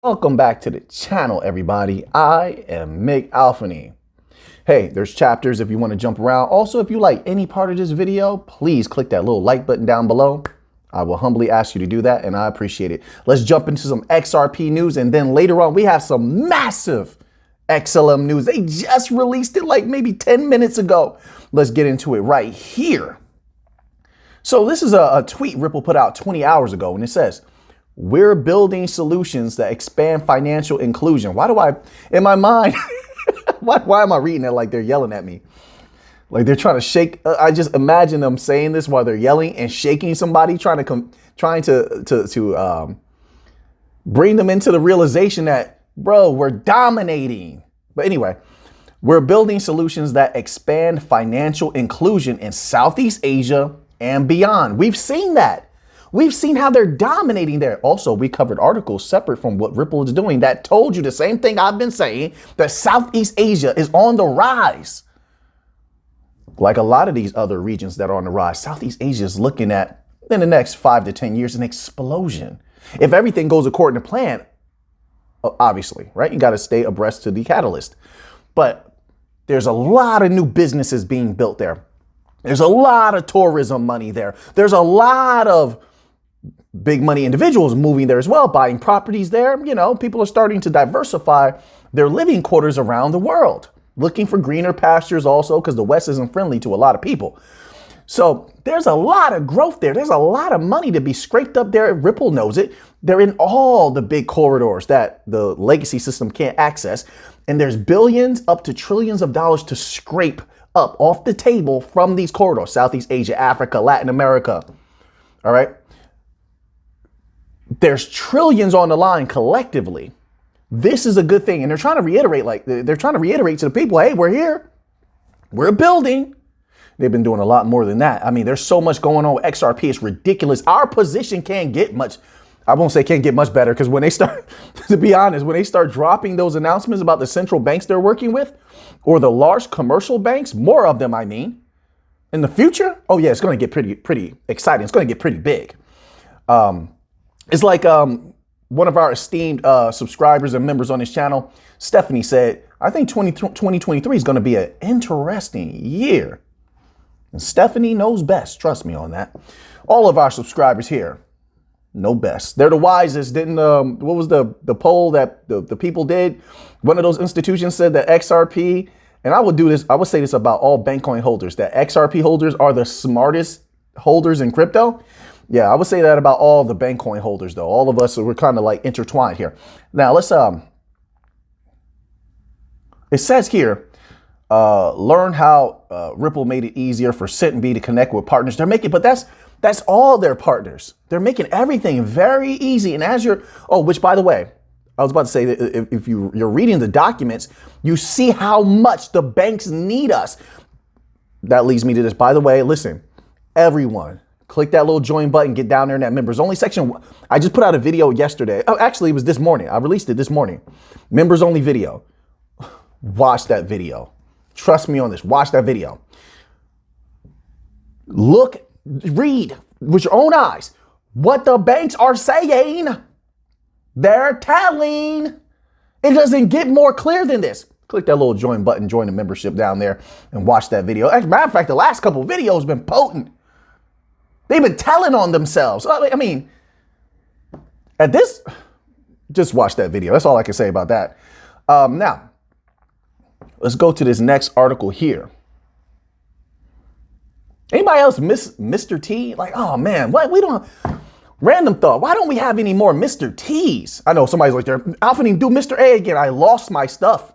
Welcome back to the channel, everybody. I am Mick Alfany. Hey, there's chapters if you want to jump around. Also, if you like any part of this video, please click that little like button down below. I will humbly ask you to do that, and I appreciate it. Let's jump into some XRP news, and then later on, we have some massive XLM news. They just released it like maybe 10 minutes ago. Let's get into it right here. So this is a tweet Ripple put out 20 hours ago, and it says, "We're building solutions that expand financial inclusion." Why do I, in my mind, why am I reading it like they're yelling at me? Like they're trying to shake. I just imagine them saying this while they're yelling and shaking somebody, trying to bring them into the realization that, bro, we're dominating. But anyway, we're building solutions that expand financial inclusion in Southeast Asia and beyond. We've seen that. We've seen how they're dominating there. Also, we covered articles separate from what Ripple is doing that told you the same thing I've been saying, that Southeast Asia is on the rise. Like a lot of these other regions that are on the rise, Southeast Asia is looking at, in the next 5 to 10 years, an explosion. If everything goes according to plan, obviously, right? You got to stay abreast to the catalyst. But there's a lot of new businesses being built there. There's a lot of tourism money there. There's a lot of big money individuals moving there as well, buying properties there. You know, people are starting to diversify their living quarters around the world, looking for greener pastures also because the West isn't friendly to a lot of people. So there's a lot of growth there. There's a lot of money to be scraped up there. Ripple knows it. They're in all the big corridors that the legacy system can't access. And there's billions up to trillions of dollars to scrape up off the table from these corridors, Southeast Asia, Africa, Latin America. All right. There's trillions on the line collectively. This is a good thing. And they're trying to reiterate, to the people, hey, we're here. We're building. They've been doing a lot more than that. I mean, there's so much going on with XRP. It's ridiculous. Our position can't get much. I won't say can't get much better, because when they start, to be honest, when they start dropping those announcements about the central banks they're working with, or the large commercial banks, more of them, I mean, in the future, oh yeah, it's going to get pretty exciting. It's going to get pretty big. It's like one of our esteemed subscribers and members on this channel, Stephanie, said, I think 2023 is going to be an interesting year. And Stephanie knows best. Trust me on that. All of our subscribers here know best. They're the wisest. Didn't what was the poll that the people did? One of those institutions said that XRP, and I would say this about all Bankcoin holders, that XRP holders are the smartest holders in crypto. Yeah, I would say that about all the Bankcoin holders, though. All of us, we're kind of like intertwined here. Now let's it says here, learn how Ripple made it easier for Cent and B to connect with partners. They're making, but that's all their partners. They're making everything very easy. And as you're, which by the way, I was about to say that if you're reading the documents, you see how much the banks need us. That leads me to this. By the way, listen, everyone, click that little join button, get down there in that members only section. I just put out a video yesterday. Oh, actually, it was this morning. I released it this morning. Members only video. Watch that video. Trust me on this. Watch that video. Read with your own eyes what the banks are saying. They're telling. It doesn't get more clear than this. Click that little join button, join the membership down there, and watch that video. As a matter of fact, the last couple of videos have been potent. They've been telling on themselves. I mean, at this, just watch that video. That's all I can say about that. Now, let's go to this next article here. Anybody else miss Mr. T? Like, oh man, what? We don't, random thought. Why don't we have any more Mr. T's? I know somebody's like, Alfany, do Mr. A again. I lost my stuff.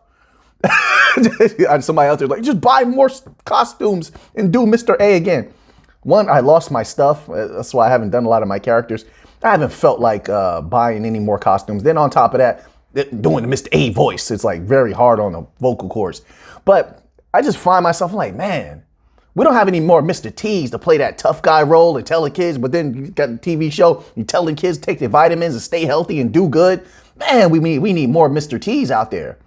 Somebody out there like, just buy more costumes and do Mr. A again. One, I lost my stuff. That's why I haven't done a lot of my characters. I haven't felt like buying any more costumes. Then on top of that, doing the Mr. A voice, it's like very hard on the vocal cords. But I just find myself like, man, we don't have any more Mr. T's to play that tough guy role and tell the kids, but then you got a TV show, you telling kids take their vitamins and stay healthy and do good. Man, we need more Mr. T's out there.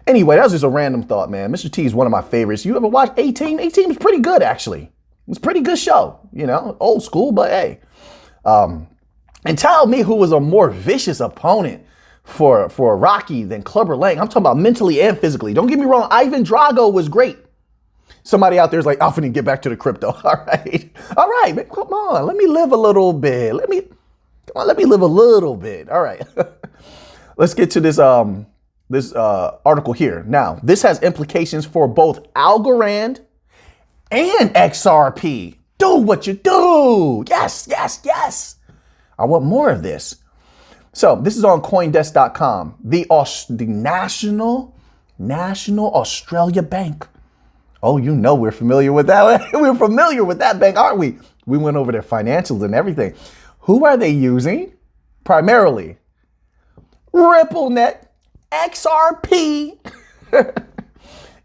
Anyway, that was just a random thought, man. Mr. T is one of my favorites. You ever watch A-Team? A-Team is pretty good, actually. It's a pretty good show, you know, old school, but hey. And tell me who was a more vicious opponent for Rocky than Clubber Lang. I'm talking about mentally and physically. Don't get me wrong. Ivan Drago was great. Somebody out there is like, I'm finna get back to the crypto. All right, man, come on. Let me live a little bit. Let me live a little bit. All right. Let's get to this article here. Now, this has implications for both Algorand and XRP. Do what you do. Yes. I want more of this. So this is on CoinDesk.com. The National Australia Bank. Oh, you know we're familiar with that. We're familiar with that bank, aren't we? We went over their financials and everything. Who are they using? Primarily RippleNet, XRP.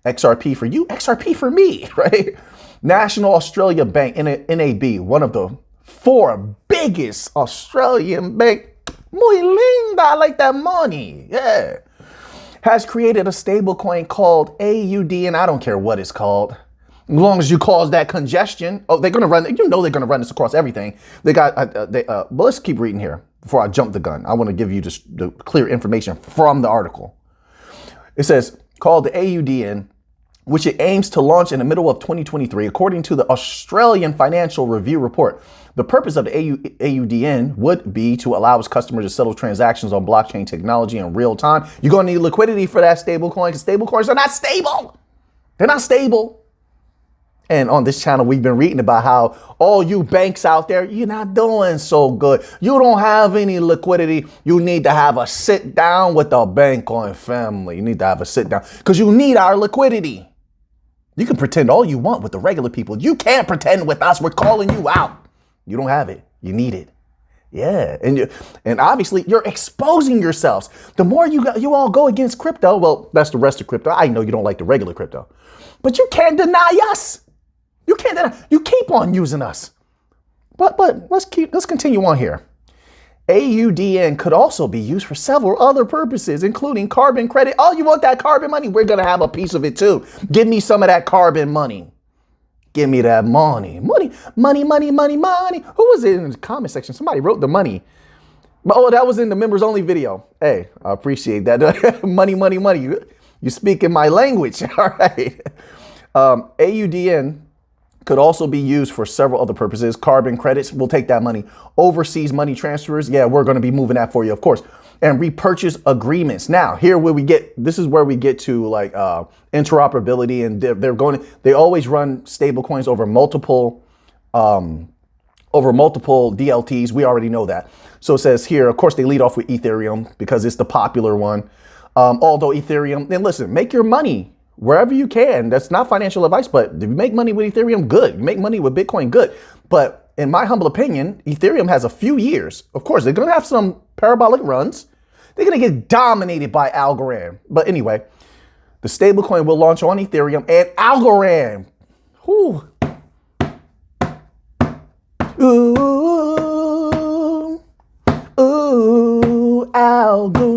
XRP for you, XRP for me, right? National Australia Bank, NAB, one of the 4 biggest Australian bank. Muy linda, I like that money. Yeah. Has created a stable coin called AUD, and I don't care what it's called. As long as you cause that congestion. Oh, they're going to run, they're going to run this across everything. But let's keep reading here before I jump the gun. I want to give you just the clear information from the article. It says, called the AUDN, which it aims to launch in the middle of 2023, according to the Australian Financial Review report. The purpose of the AUDN would be to allow its customers to settle transactions on blockchain technology in real time. You're going to need liquidity for that stable coin because stable coins are not stable. They're not stable. And on this channel, we've been reading about how all you banks out there, you're not doing so good. You don't have any liquidity. You need to have a sit down with the Bitcoin family. You need to have a sit down because you need our liquidity. You can pretend all you want with the regular people. You can't pretend with us. We're calling you out. You don't have it. You need it. Yeah. And obviously you're exposing yourselves. The more you all go against crypto, well, that's the rest of crypto. I know you don't like the regular crypto, but you can't deny us. You can't deny. You keep on using us. But let's continue on here. AUDN could also be used for several other purposes, including carbon credit. Oh, you want that carbon money? We're going to have a piece of it too. Give me some of that carbon money. Give me that money. Money. Who was it in the comment section? Somebody wrote the money. Oh, that was in the members only video. Hey, I appreciate that. Money. You speak in my language. All right. AUDN could also be used for several other purposes. Carbon credits, we'll take that money. Overseas money transfers, yeah, we're going to be moving that for you, of course. And repurchase agreements. Now, this is where we get to like interoperability, and they always run stable coins over multiple DLTs. We already know that. So it says here, of course, they lead off with Ethereum because it's the popular one. Although Ethereum, and listen, make your money wherever you can. That's not financial advice, but if you make money with Ethereum, good. You make money with Bitcoin, good. But in my humble opinion, Ethereum has a few years. Of course, they're going to have some parabolic runs. They're going to get dominated by Algorand. But anyway, the stablecoin will launch on Ethereum and Algorand. Ooh. Ooh, Algorand.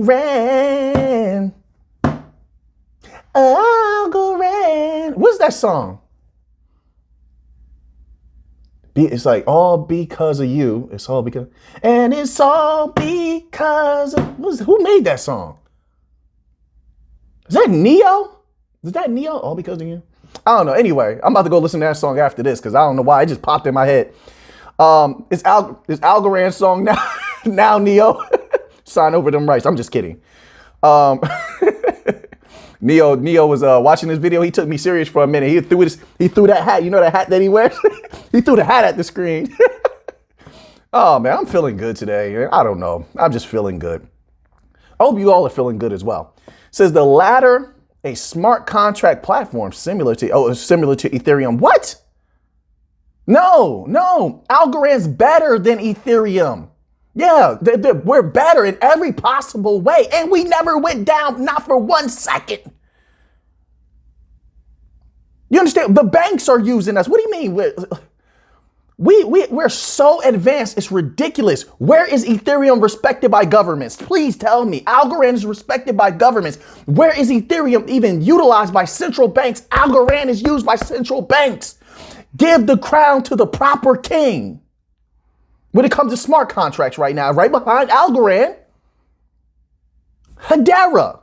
Algorand. What's that song? It's like all because of you. It's all because, and it's all because of, who made that song? Is that Neo? Is that Neo? All because of you? I don't know. Anyway, I'm about to go listen to that song after this because I don't know why it just popped in my head. It's Algorand's song now. Now Neo, sign over them rights. I'm just kidding. Neo was watching this video. He took me serious for a minute. He threw that hat. You know that hat that he wears? He threw the hat at the screen. Oh man, I'm feeling good today. I don't know. I'm just feeling good. I hope you all are feeling good as well. It says the latter, a smart contract platform similar to Ethereum. What? No. Algorand's better than Ethereum. Yeah, we're better in every possible way. And we never went down, not for 1 second. You understand? The banks are using us. What do you mean? We're so advanced, it's ridiculous. Where is Ethereum respected by governments? Please tell me. Algorand is respected by governments. Where is Ethereum even utilized by central banks? Algorand is used by central banks. Give the crown to the proper king. When it comes to smart contracts right now, right behind Algorand. Hedera.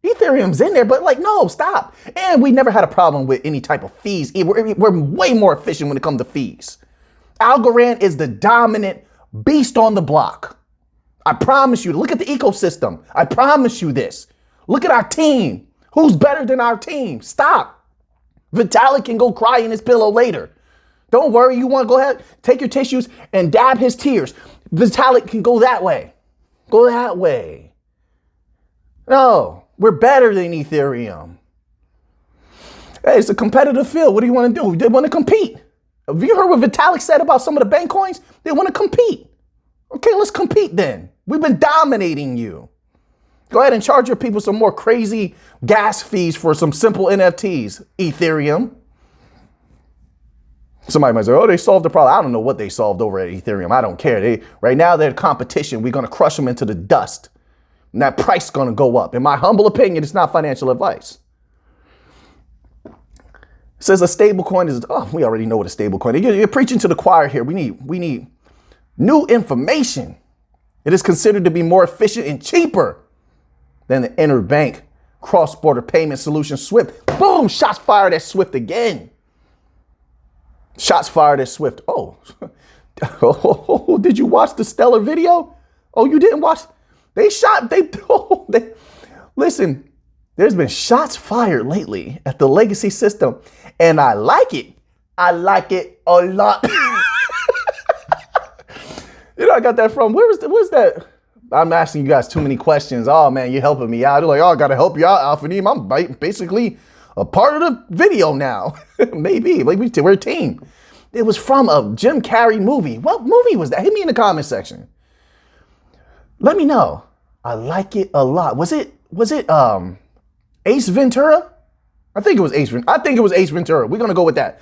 Ethereum's in there, but like, no, stop. And we never had a problem with any type of fees. We're way more efficient when it comes to fees. Algorand is the dominant beast on the block. I promise you. Look at the ecosystem. I promise you this. Look at our team. Who's better than our team? Stop. Vitalik can go cry in his pillow later. Don't worry. You want to go ahead, take your tissues and dab his tears. Vitalik can go that way. Go that way. No, we're better than Ethereum. Hey, it's a competitive field. What do you want to do? They want to compete. Have you heard what Vitalik said about some of the bank coins? They want to compete. Okay, let's compete then. We've been dominating you. Go ahead and charge your people some more crazy gas fees for some simple NFTs, Ethereum. Somebody might say, oh, they solved the problem. I don't know what they solved over at Ethereum. I don't care. Right now, they're in competition. We're going to crush them into the dust. And that price is going to go up. In my humble opinion, it's not financial advice. It says a stable coin is, oh, we already know what a stable coin is. You're preaching to the choir here. We need new information. It is considered to be more efficient and cheaper than the interbank cross-border payment solution SWIFT. Boom, shots fired at SWIFT again. Shots fired at SWIFT. Oh, did you watch the Stellar video? Oh, you didn't watch? Listen, there's been shots fired lately at the legacy system, and I like it. I like it a lot. I got that from, where's that? I'm asking you guys too many questions. Oh man, you're helping me out. They're like, oh, I got to help you out, Alpha Neem. I'm basically a part of the video now. Maybe, like we're a team. It was from a Jim Carrey movie. What movie was that? Hit me in the comment section. Let me know. I like it a lot. Was it Ace Ventura? I think it was Ace Ventura. We're gonna go with that.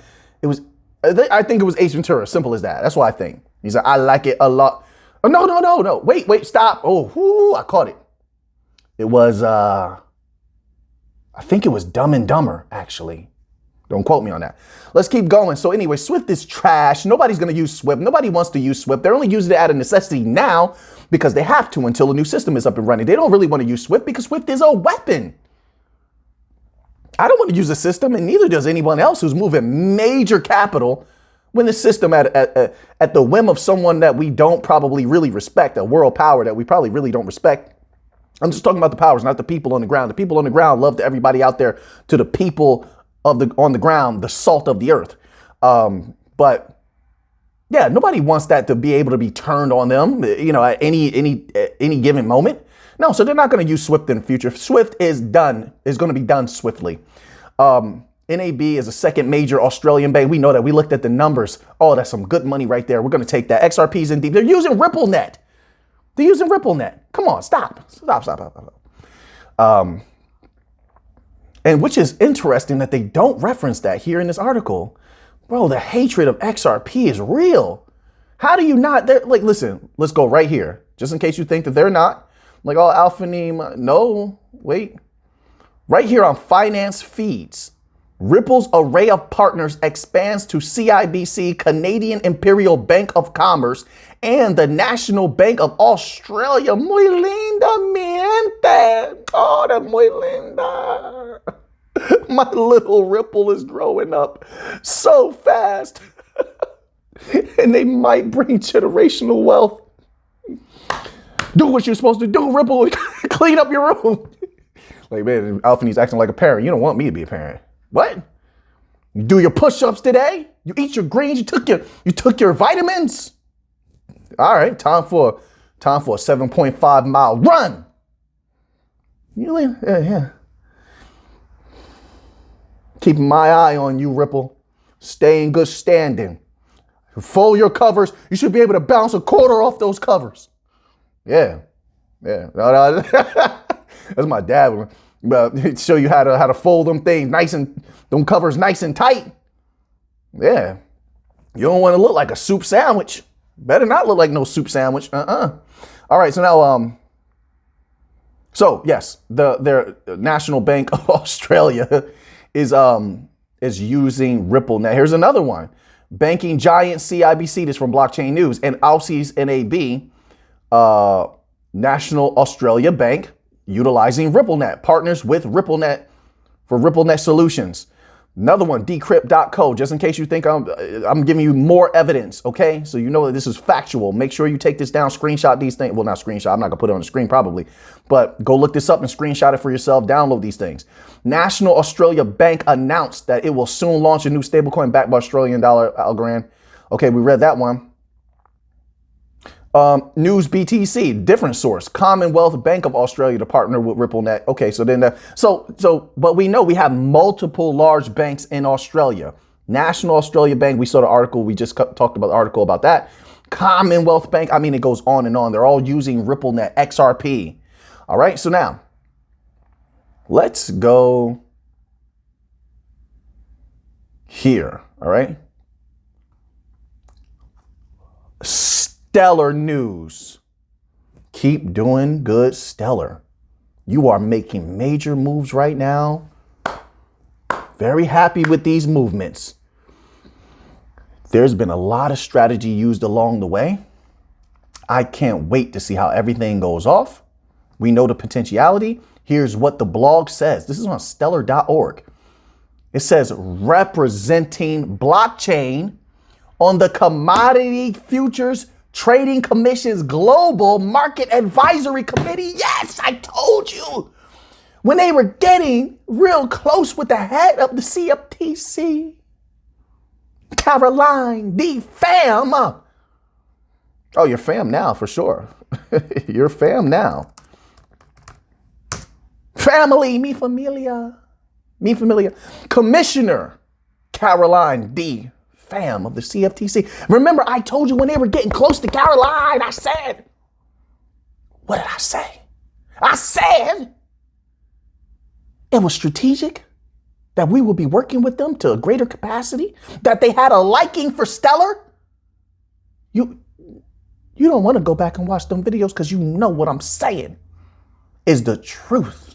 I think it was Ace Ventura. Simple as that. That's what I think. He's like, I like it a lot. Oh, no. Wait, stop. Oh, I caught it. It was, I think it was Dumb and Dumber, actually. Don't quote me on that. Let's keep going. So anyway, SWIFT is trash. Nobody's going to use SWIFT. Nobody wants to use SWIFT. They're only using it out of necessity now because they have to until the new system is up and running. They don't really want to use SWIFT because SWIFT is a weapon. I don't want to use a system, and neither does anyone else who's moving major capital when the system at the whim of someone that we don't probably really respect, a world power that we probably really don't respect. I'm just talking about the powers, not the people on the ground. The people on the ground love to everybody out there, to the people on the ground, the salt of the earth. But yeah, nobody wants that to be able to be turned on them, at any given moment. No, so they're not going to use SWIFT in the future. SWIFT is going to be done swiftly. NAB is a second major Australian bank. We know that. We looked at the numbers. Oh, that's some good money right there. We're going to take that. XRP's in deep. They're using RippleNet. Come on, stop. And which is interesting that they don't reference that here in this article. Bro, the hatred of XRP is real. How do you not? Like, listen, let's go right here. Just in case you think that they're not. Like, oh, Alpha Neem. No, wait. Right here on finance feeds. Ripple's array of partners expands to CIBC, Canadian Imperial Bank of Commerce, and the National Bank of Australia. Muy linda, miente. Oh, that muy linda. My little Ripple is growing up so fast. And they might bring generational wealth. Do what you're supposed to do, Ripple. Clean up your room. Like, man, Alphane's acting like a parent. You don't want me to be a parent. What? You do your push-ups today? You eat your greens? You took your vitamins? All right, time for a 7.5 mile run. Yeah. Keeping my eye on you, Ripple. Stay in good standing. Fold your covers. You should be able to bounce a quarter off those covers. Yeah. No. That's my dad. But show you how to fold them things them covers nice and tight. Yeah. You don't want to look like a soup sandwich. Better not look like no soup sandwich. All right. So now, yes, their National Bank of Australia is using Ripple. Now here's another one. Banking giant CIBC, this from Blockchain News, and Aussie's NAB, National Australia Bank, utilizing RippleNet, partners with RippleNet for RippleNet solutions. Another one, decrypt.co, just in case you think I'm giving you more evidence, okay? So you know that this is factual. Make sure you take this down, screenshot these things. Well, not screenshot, I'm not gonna put it on the screen probably, but go look this up and screenshot it for yourself, download these things. National Australia Bank announced that it will soon launch a new stablecoin backed by Australian dollar, Algorand. Okay, we read that one. News BTC, different source, Commonwealth Bank of Australia to partner with RippleNet. Okay, so then, but we know we have multiple large banks in Australia. National Australia Bank, we saw the article, we just talked about the article about that. Commonwealth Bank, I mean, it goes on and on. They're all using RippleNet, XRP. All right, so now, let's go here, all right? Stellar news. Keep doing good, Stellar. You are making major moves right now. Very happy with these movements. There's been a lot of strategy used along the way. I can't wait to see how everything goes off. We know the potentiality. Here's what the blog says. This is on stellar.org. It says representing blockchain on the Commodity Futures Trading Commission's Global Market Advisory Committee. Yes, I told you. When they were getting real close with the head of the CFTC, Caroline, the fam. Oh, you're fam now for sure. You're fam now. Family, mi familia. Mi familia. Commissioner Caroline D. Fam of the CFTC. Remember, I told you when they were getting close to Caroline, I said, what did I say? I said it was strategic, that we will be working with them to a greater capacity, that they had a liking for Stellar. You don't want to go back and watch them videos because you know what I'm saying is the truth.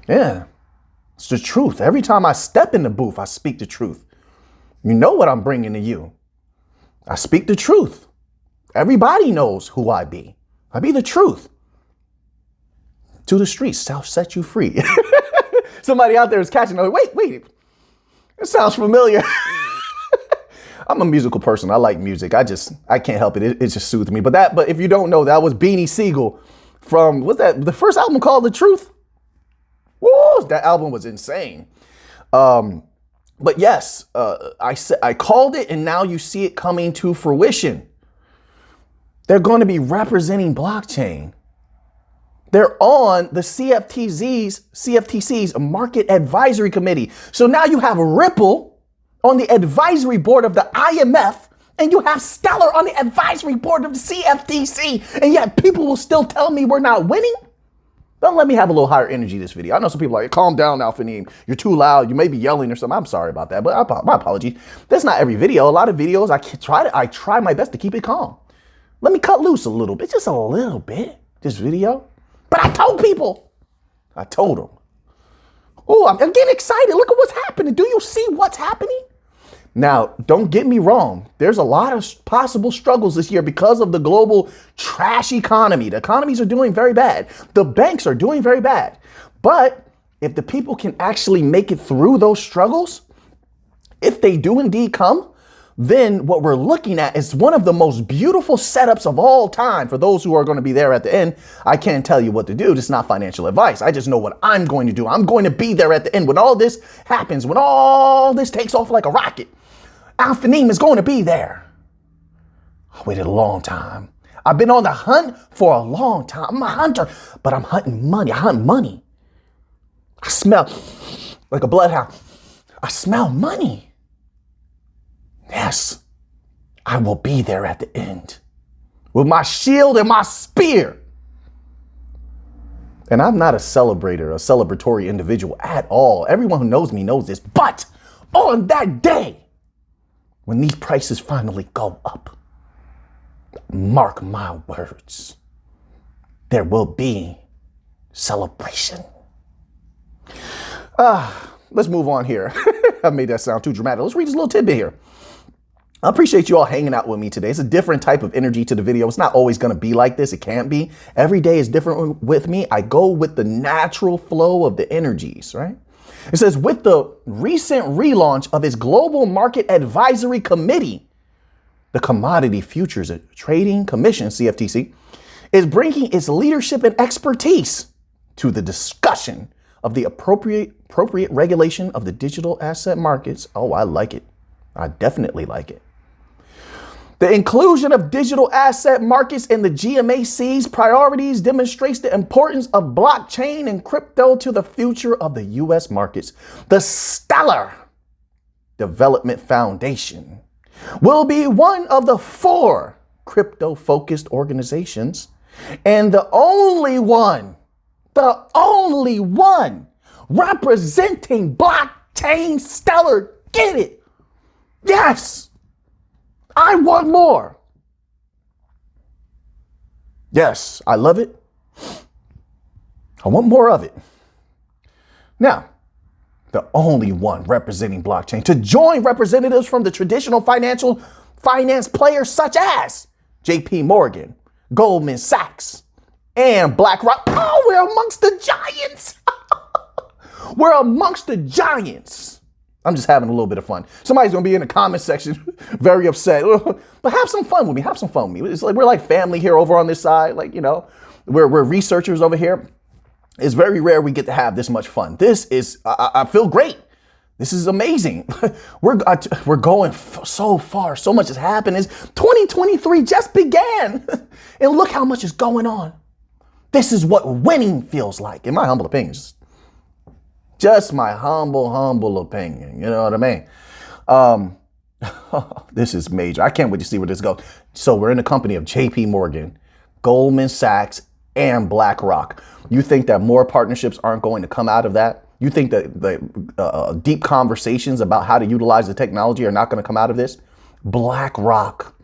Yeah, it's the truth. Every time I step in the booth, I speak the truth. You know what I'm bringing to you. I speak the truth. Everybody knows who I be. I be the truth. To the streets, shall set you free. Somebody out there is catching. Wait. It sounds familiar. I'm a musical person. I like music. I can't help it. It just soothes me. But if you don't know, that was Beanie Siegel from, what's that? The first album called The Truth? Woo! That album was insane. But yes, I called it, and now you see it coming to fruition. They're going to be representing blockchain. They're on the CFTC's Market Advisory Committee. So now you have Ripple on the advisory board of the IMF, and you have Stellar on the advisory board of the CFTC, and yet people will still tell me we're not winning? Don't let me have a little higher energy this video. I know some people are like, calm down now, Faneem. You're too loud. You may be yelling or something. I'm sorry about that, but my apologies. That's not every video. A lot of videos, I try my best to keep it calm. Let me cut loose a little bit, just a little bit, this video. But I told people. I told them. Oh, I'm getting excited. Look at what's happening. Do you see what's happening? Now, don't get me wrong. There's a lot of possible struggles this year because of the global trash economy. The economies are doing very bad. The banks are doing very bad. But if the people can actually make it through those struggles, if they do indeed come, then what we're looking at is one of the most beautiful setups of all time. For those who are going to be there at the end, I can't tell you what to do. This is not financial advice. I just know what I'm going to do. I'm going to be there at the end when all this happens, when all this takes off like a rocket. Al-Faneem is going to be there. I waited a long time. I've been on the hunt for a long time. I'm a hunter, but I'm hunting money. I hunt money. I smell like a bloodhound. I smell money. Yes, I will be there at the end with my shield and my spear. And I'm not a celebratory individual at all. Everyone who knows me knows this. But on that day, when these prices finally go up, mark my words, there will be celebration. Let's move on here. I made that sound too dramatic. Let's read this little tidbit here. I appreciate you all hanging out with me today. It's a different type of energy to the video. It's not always going to be like this. It can't be. Every day is different with me. I go with the natural flow of the energies, right? It says, with the recent relaunch of its Global Market Advisory Committee, the Commodity Futures Trading Commission, CFTC, is bringing its leadership and expertise to the discussion of the appropriate regulation of the digital asset markets. Oh, I like it. I definitely like it. The inclusion of digital asset markets in the GMAC's priorities demonstrates the importance of blockchain and crypto to the future of the U.S. markets. The Stellar Development Foundation will be one of the 4 crypto-focused organizations and the only one representing blockchain. Stellar. Get it? Yes. I want more. Yes, I love it. I want more of it. Now, the only one representing blockchain to join representatives from the traditional finance players such as JP Morgan, Goldman Sachs, and BlackRock. Oh, we're amongst the giants. We're amongst the giants. I'm just having a little bit of fun. Somebody's going to be in the comment section very upset. But have some fun with me. Have some fun with me. It's like we're like family here over on this side. Like, you know, we're researchers over here. It's very rare we get to have this much fun. This is, I feel great. This is amazing. We're going so far. So much has happened. 2023 just began. And look how much is going on. This is what winning feels like, in my humble opinion. Just my humble opinion. You know what I mean? This is major. I can't wait to see where this goes. So we're in the company of JP Morgan, Goldman Sachs, and BlackRock. You think that more partnerships aren't going to come out of that? You think that the deep conversations about how to utilize the technology are not going to come out of this? BlackRock.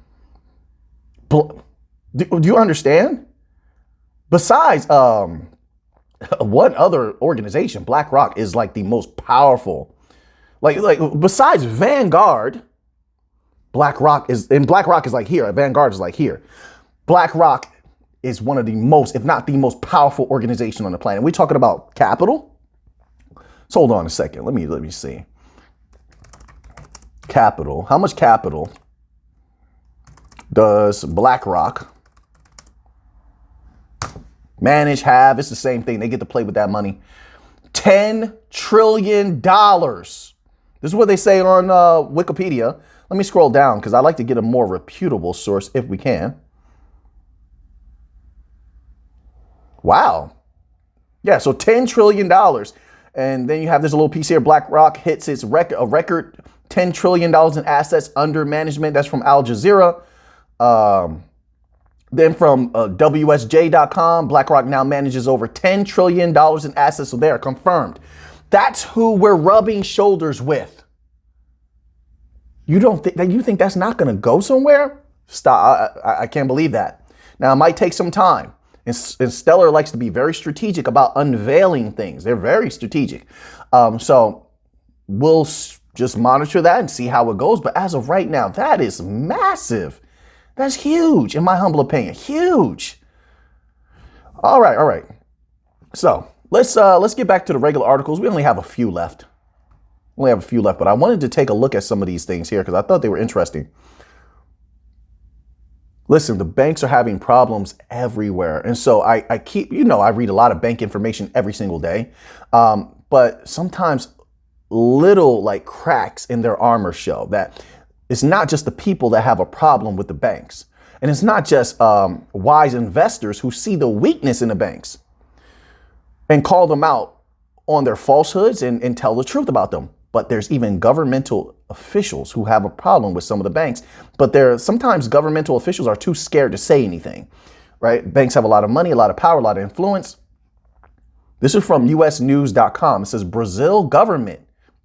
Do you understand? Besides, one other organization, BlackRock, is like the most powerful. Like besides Vanguard, BlackRock is like here. Vanguard is like here. BlackRock is one of the most, if not the most powerful organization on the planet. We're talking about capital. So hold on a second. Let me see. Capital. How much capital does BlackRock manage, have? It's the same thing. They get to play with that money. $10 trillion. This is what they say on Wikipedia. Let me scroll down because I like to get a more reputable source if we can. Wow. Yeah, so $10 trillion. And then you have this little piece here. BlackRock hits its record $10 trillion in assets under management. That's from Al Jazeera. Then from WSJ.com, BlackRock now manages over $10 trillion in assets. So they are confirmed. That's who we're rubbing shoulders with. You think that's not going to go somewhere? Stop. I can't believe that. Now, it might take some time. And Stellar likes to be very strategic about unveiling things. They're very strategic. So we'll just monitor that and see how it goes. But as of right now, that is massive. That's huge, in my humble opinion. Huge. All right. So let's get back to the regular articles. We only have a few left. But I wanted to take a look at some of these things here because I thought they were interesting. Listen, the banks are having problems everywhere. And so I keep, I read a lot of bank information every single day. But sometimes little like cracks in their armor show that it's not just the people that have a problem with the banks. And it's not just wise investors who see the weakness in the banks and call them out on their falsehoods and tell the truth about them. But there's even governmental officials who have a problem with some of the banks. But sometimes governmental officials are too scared to say anything, right? Banks have a lot of money, a lot of power, a lot of influence. This is from usnews.com. It says Brazil government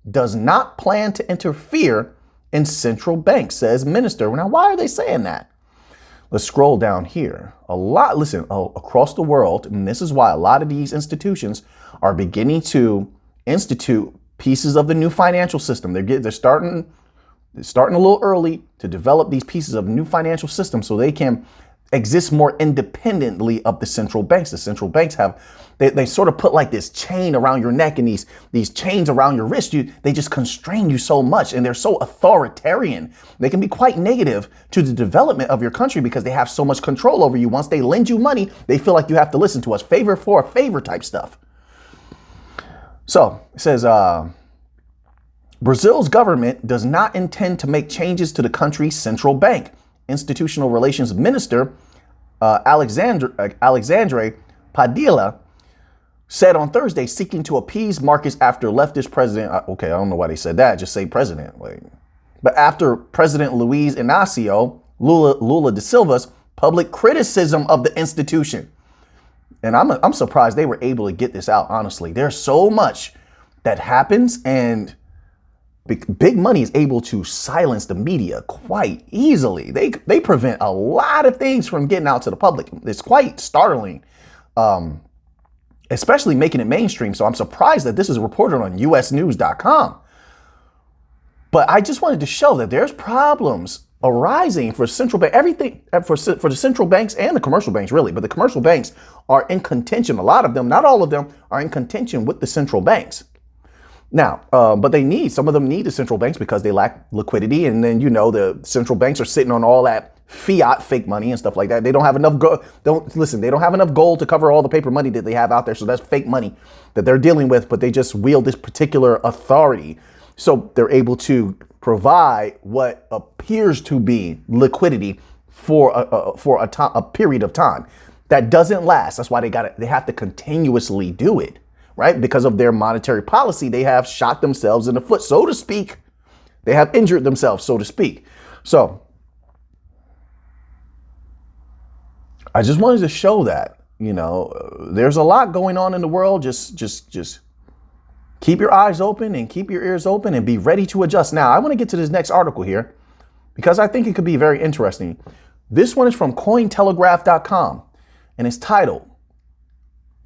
does not plan to interfere in central banks, says minister. Now, why are they saying that? Let's scroll down here. Across the world, and this is why a lot of these institutions are beginning to institute pieces of the new financial system. They're starting They're starting a little early to develop these pieces of new financial systems so they can exist more independently of the central banks. The central banks have, they sort of put like this chain around your neck and these chains around your wrist. They just constrain you so much, and they're so authoritarian. They can be quite negative to the development of your country because they have so much control over you. Once they lend you money, they feel like you have to listen to us, favor for a favor type stuff. So it says, Brazil's government does not intend to make changes to the country's central bank. Institutional Relations Minister Alexandre Padilla said on Thursday, seeking to appease markets after leftist president. Okay, I don't know why they said that. Just say president. But after President Luiz Inácio Lula da Silva's public criticism of the institution. And I'm surprised they were able to get this out, honestly. There's so much that happens, and big money is able to silence the media quite easily. They prevent a lot of things from getting out to the public. It's quite startling, especially making it mainstream. So I'm surprised that this is reported on usnews.com. But I just wanted to show that there's problems arising for central bank, everything for the central banks and the commercial banks, really. But the commercial banks are in contention. A lot of them, not all of them, are in contention with the central banks. Now, but some of them need the central banks because they lack liquidity. And then, the central banks are sitting on all that fiat fake money and stuff like that. They don't have enough they don't have enough gold to cover all the paper money that they have out there. So that's fake money that they're dealing with, but they just wield this particular authority. So they're able to provide what appears to be liquidity for a period of time that doesn't last. That's why they have to continuously do it. Right? Because of their monetary policy, they have shot themselves in the foot, so to speak. They have injured themselves, so to speak. So I just wanted to show that, there's a lot going on in the world. Just keep your eyes open and keep your ears open and be ready to adjust. Now, I want to get to this next article here because I think it could be very interesting. This one is from Cointelegraph.com, and it's titled,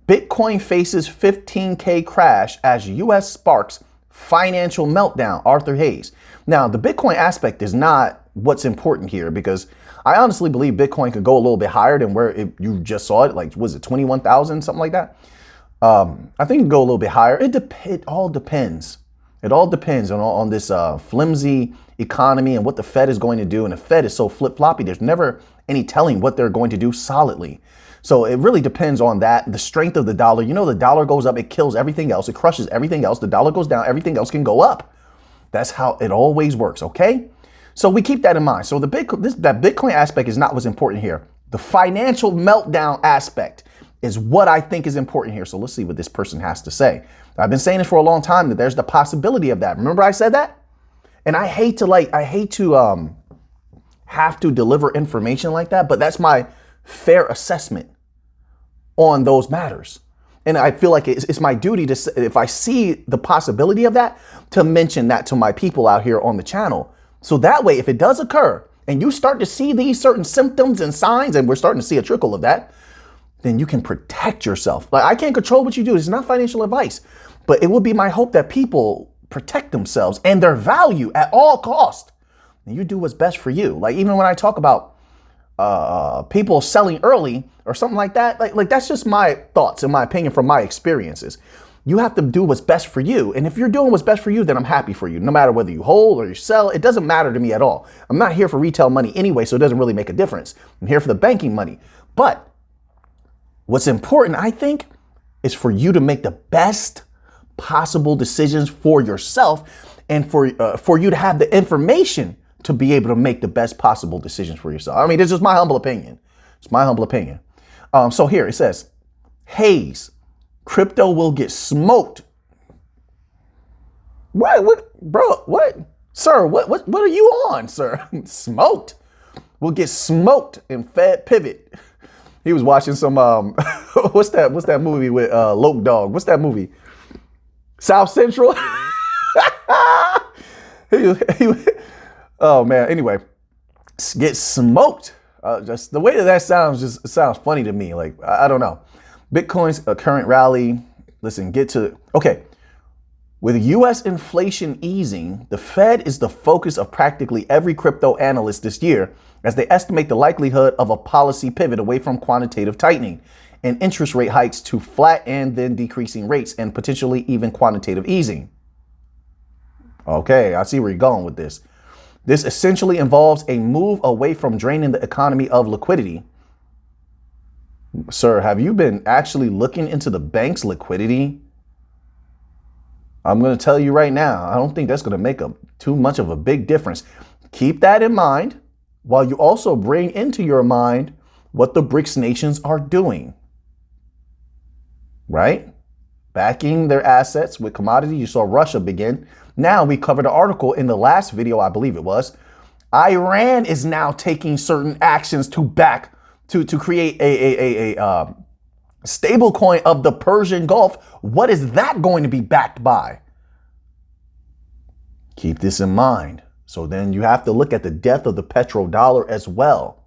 Bitcoin faces 15K crash as U.S. sparks financial meltdown, Arthur Hayes. Now, the Bitcoin aspect is not what's important here because I honestly believe Bitcoin could go a little bit higher than where you just saw it. Like, was it 21,000, something like that? I think it could go a little bit higher. It all depends. It all depends on this flimsy economy and what the Fed is going to do. And the Fed is so flip-floppy. There's never any telling what they're going to do solidly. So it really depends on that, the strength of the dollar. The dollar goes up, it kills everything else. It crushes everything else. The dollar goes down, everything else can go up. That's how it always works, okay? So we keep that in mind. So that Bitcoin aspect is not what's important here. The financial meltdown aspect is what I think is important here. So let's see what this person has to say. I've been saying this for a long time, that there's the possibility of that. Remember I said that? And I hate to have to deliver information like that, but that's my fair assessment on those matters. And I feel like it's my duty to, if I see the possibility of that, to mention that to my people out here on the channel. So that way, if it does occur and you start to see these certain symptoms and signs, and we're starting to see a trickle of that, then you can protect yourself. Like, I can't control what you do. It's not financial advice, but it would be my hope that people protect themselves and their value at all costs. And you do what's best for you. Like, even when I talk about people selling early or something like that, like that's just my thoughts and my opinion from my experiences. You have to do what's best for you. And if you're doing what's best for you, then I'm happy for you. No matter whether you hold or you sell, it doesn't matter to me at all. I'm not here for retail money anyway, so it doesn't really make a difference. I'm here for the banking money. But what's important, I think, is for you to make the best possible decisions for yourself, and for you to have the information to be able to make the best possible decisions for yourself. I mean, this is my humble opinion. It's my humble opinion. So here it says, Hayes, crypto will get smoked. What, bro? What, sir? What are you on, sir? Smoked. Will get smoked in Fed Pivot. He was watching some what's that movie with Loke Dog? What's that movie? South Central. Oh man. Anyway, get smoked. Just the way that sounds just sounds funny to me. Like, I don't know. Bitcoin's current rally. Listen, okay. With US inflation easing, the Fed is the focus of practically every crypto analyst this year, as they estimate the likelihood of a policy pivot away from quantitative tightening and interest rate hikes to flat and then decreasing rates and potentially even quantitative easing. Okay, I see where you're going with this. This essentially involves a move away from draining the economy of liquidity. Sir, have you been actually looking into the bank's liquidity? I'm going to tell you right now, I don't think that's going to make too much of a big difference. Keep that in mind while you also bring into your mind what the BRICS nations are doing. Right? Backing their assets with commodity. You saw Russia begin. Now, we covered an article in the last video, I believe it was. Iran is now taking certain actions to create a stable coin of the Persian Gulf. What is that going to be backed by? Keep this in mind. So then you have to look at the death of the petrodollar as well.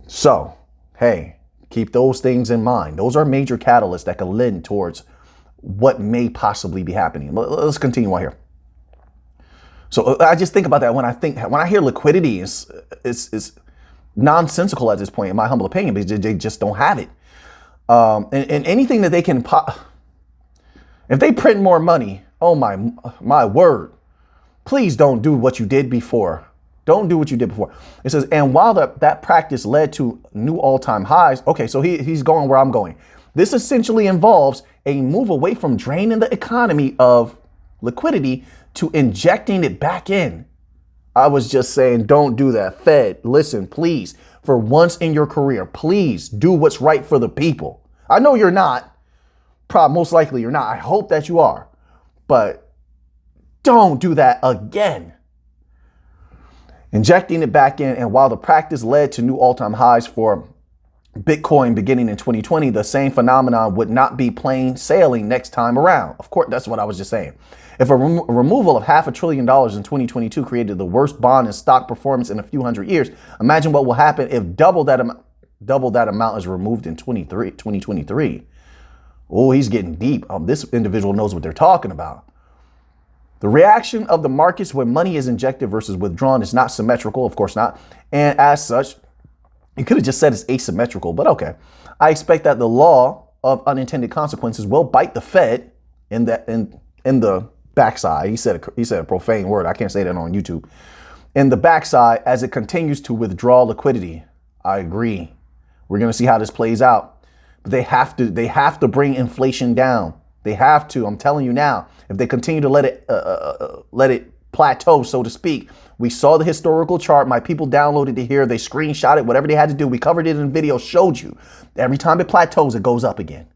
So, hey, keep those things in mind. Those are major catalysts that can lend towards what may possibly be happening. Let's continue on here. So I just think about that when I hear liquidity is nonsensical at this point, in my humble opinion, because they just don't have it. And anything that they can if they print more money, oh my word, please don't do what you did before. Don't do what you did before. It says, and while that practice led to new all-time highs. Okay, so he's going where I'm going. This essentially involves a move away from draining the economy of liquidity to injecting it back in. I was just saying, don't do that. Fed, listen, please, for once in your career, please do what's right for the people. I know you're not. Most likely you're not. I hope that you are. But don't do that again. Injecting it back in, and while the practice led to new all-time highs for Bitcoin beginning in 2020, the same phenomenon would not be plain sailing next time around. Of course, that's what I was just saying. If a removal of $500 billion in 2022 created the worst bond and stock performance in a few hundred years, imagine what will happen if double that amount is removed in 2023. Oh, he's getting deep. This individual knows what they're talking about. The reaction of the markets when money is injected versus withdrawn is not symmetrical, of course not. And as such, you could have just said it's asymmetrical, but okay. I expect that the law of unintended consequences will bite the Fed in the backside. He said a profane word. I can't say that on YouTube. In the backside as it continues to withdraw liquidity. I agree. We're going to see how this plays out. But they have to bring inflation down. They have to. I'm telling you now. If they continue to let it plateau, so to speak. We saw the historical chart. My people downloaded it here. They screenshot it. Whatever they had to do. We covered it in video. Showed you. Every time it plateaus, it goes up again.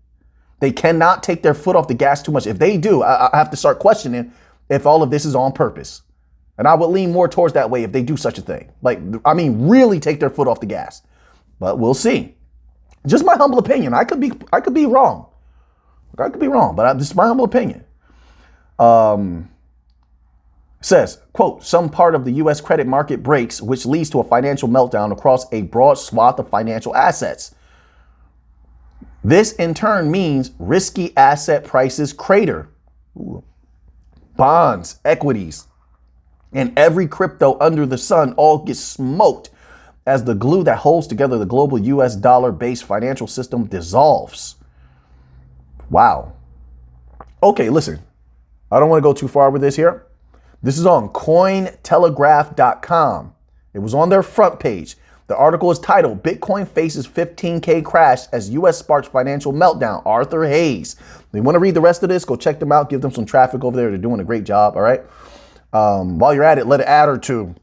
They cannot take their foot off the gas too much. If they do, I have to start questioning if all of this is on purpose. And I would lean more towards that way if they do such a thing. Really take their foot off the gas. But we'll see. Just my humble opinion. I could be wrong. I could be wrong, but this is my humble opinion. Says, quote, some part of the U.S. credit market breaks, which leads to a financial meltdown across a broad swath of financial assets. This in turn means risky asset prices crater. Ooh. Bonds, equities, and every crypto under the sun all gets smoked as the glue that holds together the global U.S. dollar-based financial system dissolves. Wow. Okay, listen. I don't want to go too far with this here. This is on Cointelegraph.com. It was on their front page. The article is titled, Bitcoin Faces 15K Crash as U.S. Sparks Financial Meltdown, Arthur Hayes. If you want to read the rest of this, go check them out. Give them some traffic over there. They're doing a great job, all right? While you're at it, let an ad or two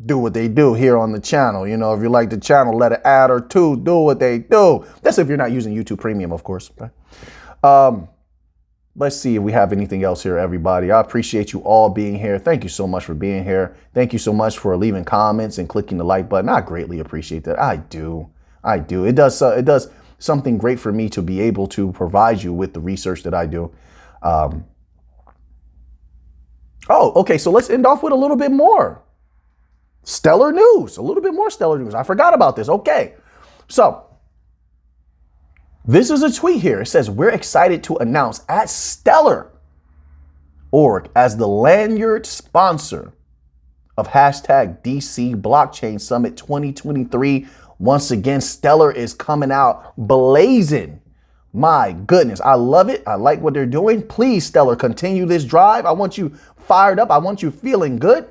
do what they do here on the channel. You know, if you like the channel, let an ad or two do what they do. That's if you're not using YouTube Premium, of course. Okay? Let's see if we have anything else here, everybody. I appreciate you all being here. Thank you so much for being here. Thank you so much for leaving comments and clicking the like button. I greatly appreciate that. I do. It does something great for me to be able to provide you with the research that I do. Oh, okay. So let's end off with a little bit more stellar news. A little bit more stellar news. I forgot about this. Okay. So this is a tweet here. It says, we're excited to announce at Stellar. as the lanyard sponsor of hashtag DC Blockchain Summit 2023. Once again, Stellar is coming out blazing. My goodness, I love it. I like what they're doing. Please, Stellar, continue this drive. I want you fired up. I want you feeling good.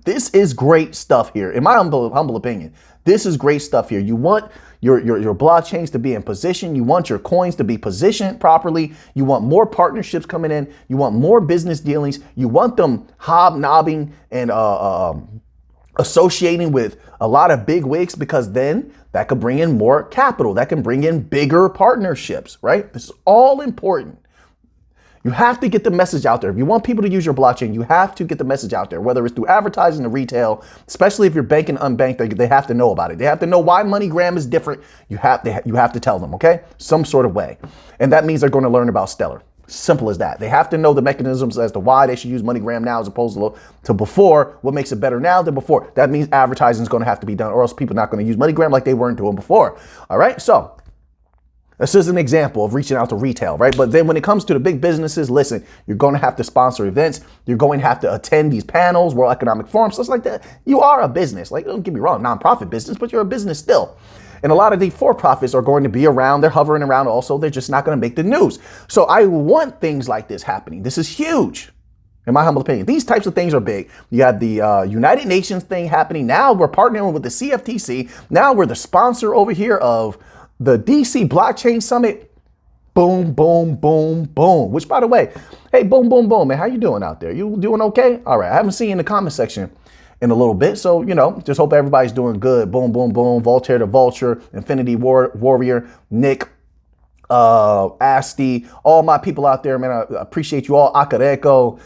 This is great stuff here. In my humble opinion, this is great stuff here. You want your blockchains to be in position. You want your coins to be positioned properly. You want more partnerships coming in. You want more business dealings. You want them hobnobbing and associating with a lot of big wigs, because then that could bring in more capital. That can bring in bigger partnerships, right? This is all important. You have to get the message out there. If you want people to use your blockchain, you have to get the message out there, whether it's through advertising or retail, especially if you're banking unbanked, they have to know about it. They have to know why MoneyGram is different. You have to tell them, okay? Some sort of way. And that means they're going to learn about Stellar. Simple as that. They have to know the mechanisms as to why they should use MoneyGram now as opposed to before. What makes it better now than before? That means advertising is going to have to be done, or else people are not going to use MoneyGram like they weren't doing before. All right. So this is an example of reaching out to retail, right? But then when it comes to the big businesses, listen, you're going to have to sponsor events. You're going to have to attend these panels, World Economic Forum, stuff like that. You are a business. Like, don't get me wrong, nonprofit business, but you're a business still. And a lot of the for-profits are going to be around. They're hovering around also. They're just not going to make the news. So I want things like this happening. This is huge, in my humble opinion. These types of things are big. You have the United Nations thing happening. Now we're partnering with the CFTC. Now we're the sponsor over here of the DC Blockchain Summit. Boom, boom, boom, boom. Which, by the way, hey, boom, boom, boom, man. How you doing out there? You doing okay? All right. I haven't seen you in the comment section in a little bit. So, just hope everybody's doing good. Boom, boom, boom. Voltaire the Vulture, Infinity Warrior, Nick, Asti, all my people out there, man. I appreciate you all. Akareko,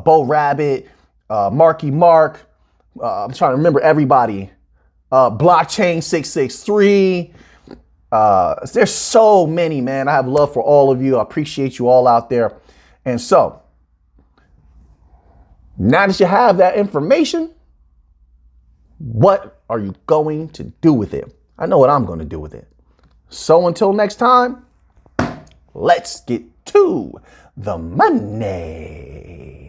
Bo Rabbit, Marky Mark. I'm trying to remember everybody. Blockchain 663. There's so many, man. I have love for all of you. I appreciate you all out there. And so, now that you have that information, what are you going to do with it? I know what I'm going to do with it. So until next time, let's get to the money.